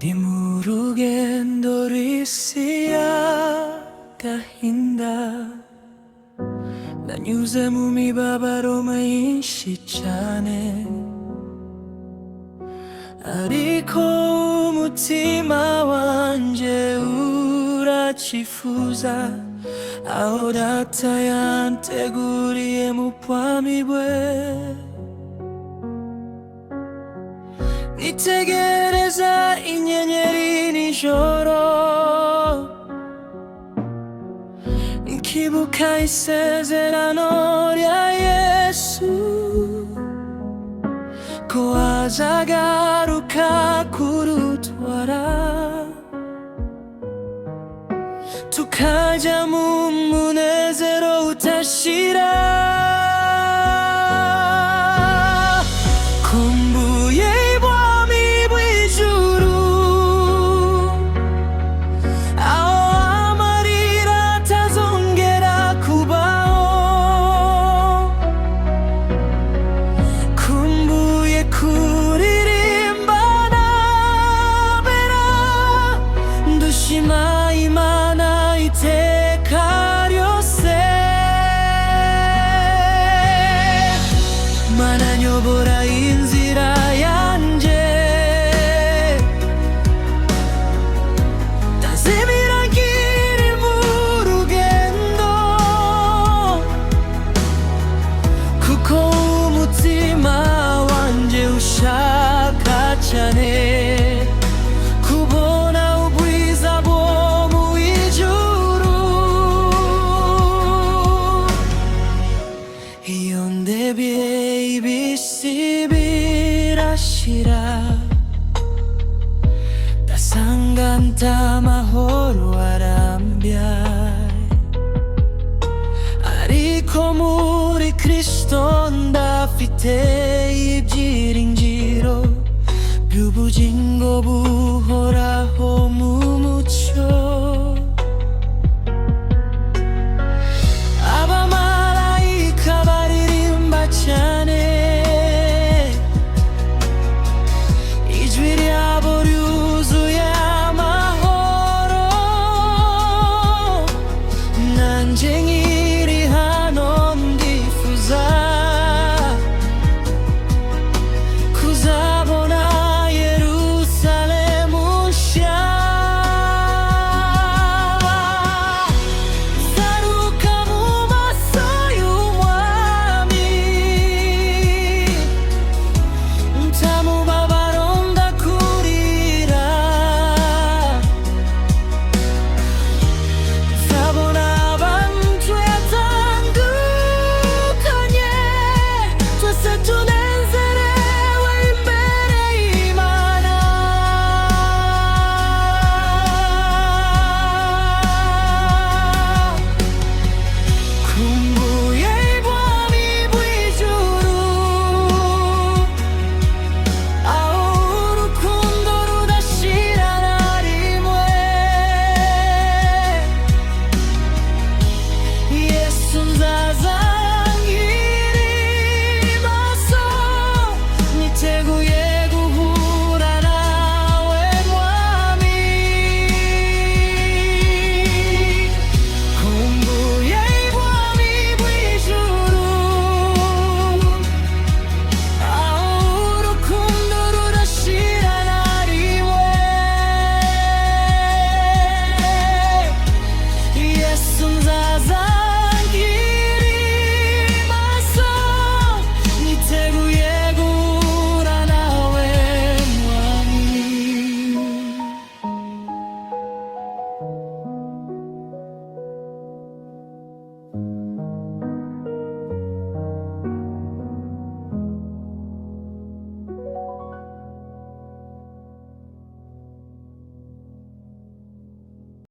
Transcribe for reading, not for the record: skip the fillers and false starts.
Di murugendo risia gahinda nanyuze mu mibabaro myinshi cyane, ariko umutima wanje uracifuza aho data yanteguriye mu bwami bwe. Nitegereza inyenyeri nijoro, nkibuka isezerano rya Yesu ko azagaruka kurutwara, tukajya mu munezero utashira. Kumbuye ibwami bw'ijuru, aho amarira atazongera kubaho. Kumbuye kuririmbana bera, ndushima Imana iteka ryose. Mana nyobora inzira yanje, tazimira nkiri mu rugendo, kuko umutima wanje ushaka cyane kubona ubwiza bwo mu ijuru. Iyo ndebye ibisi birashira, ndasanga nta mahoro arambya, ariko muri Kristo ndafite ibyiringiro by'ubugingo